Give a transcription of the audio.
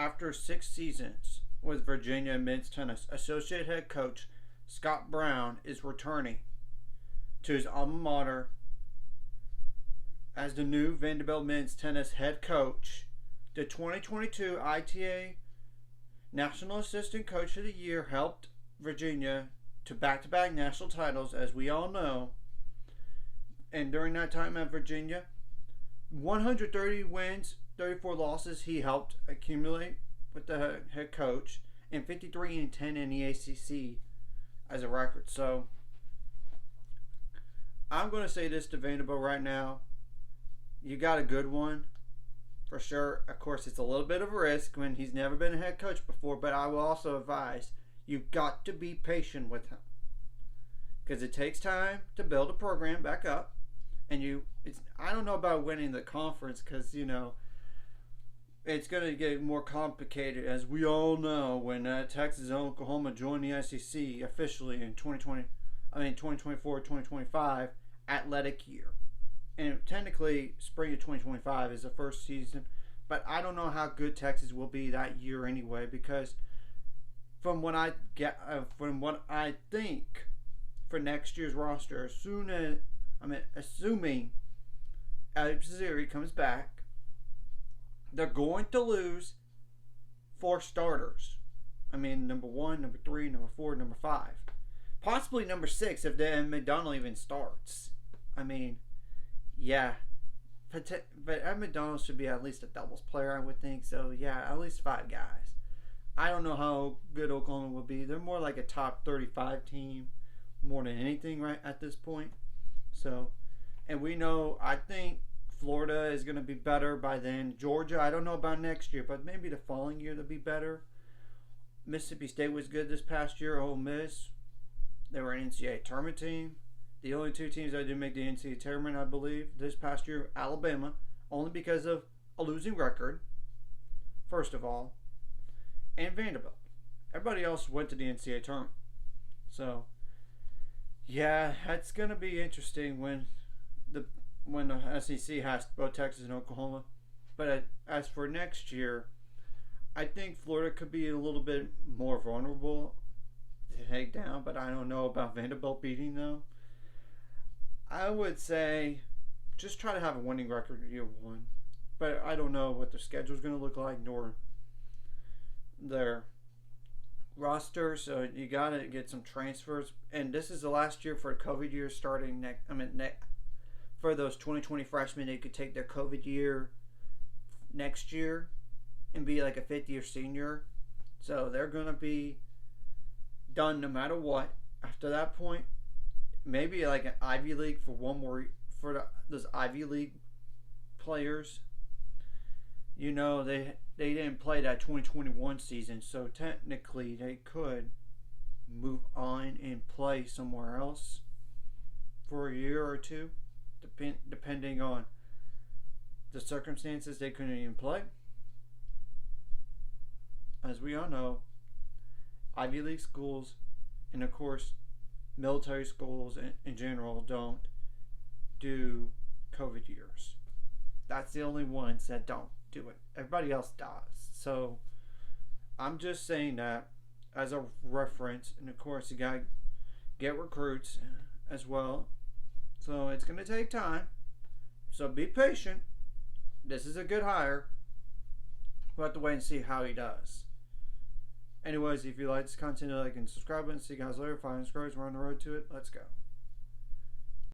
After 6 seasons with Virginia men's tennis, associate head coach Scott Brown is returning to his alma mater as the new Vanderbilt men's tennis head coach. The 2022 ITA National Assistant Coach of the Year helped Virginia to back-to-back national titles, as we all know. And during that time at Virginia, 130 wins, 34 losses he helped accumulate with the head coach, and 53-10 in the ACC as a record. So I'm going to say this to Vanderbilt right now. You got a good one for sure. Of course, it's a little bit of a risk when he's never been a head coach before, but I will also advise you've got to be patient with him, because it takes time to build a program back up. And I don't know about winning the conference, because it's going to get more complicated, as we all know, when Texas and Oklahoma join the SEC officially in 2024-2025 athletic year. And technically, spring of 2025 is the first season, but I don't know how good Texas will be that year anyway, because from what I think for next year's roster, assuming Alex Ziri comes back, they're going to lose 4 starters. Number 1, number 3, number 4, number 5. Possibly number 6 if McDonald even starts. Yeah. But Ed McDonald should be at least a doubles player, I would think. So, yeah, at least 5 guys. I don't know how good Oklahoma will be. They're more like a top 35 team more than anything right at this point. So, and we know, I think Florida is going to be better by then. Georgia, I don't know about next year, but maybe the following year they'll be better. Mississippi State was good this past year. Ole Miss, they were an NCAA tournament team. The only 2 teams that didn't make the NCAA tournament, I believe, this past year, Alabama, only because of a losing record, first of all, and Vanderbilt. Everybody else went to the NCAA tournament. So, yeah, that's going to be interesting when the SEC has both Texas and Oklahoma. But as for next year, I think Florida could be a little bit more vulnerable to take down, but I don't know about Vanderbilt beating them. I would say just try to have a winning record year 1. But I don't know what their schedule is going to look like, nor their roster. So you got to get some transfers. And this is the last year for a COVID year starting for those 2020 freshmen. They could take their COVID year next year and be like a 5th-year senior. So they're going to be done no matter what after that point. Maybe like an Ivy League for one more for those Ivy League players. They didn't play that 2021 season, so technically they could move on and play somewhere else for a year or 2, depending on the circumstances. They couldn't even play. As we all know, Ivy League schools, and of course military schools in general, don't do COVID years. That's the only ones that don't do it. Everybody else does. So I'm just saying that as a reference. And of course, you got to get recruits as well. So it's going to take time. So be patient. This is a good hire. We'll have to wait and see how he does. Anyways, if you like this content, like and subscribe and see you guys later. 500 subscribers, we're on the road to it. Let's go.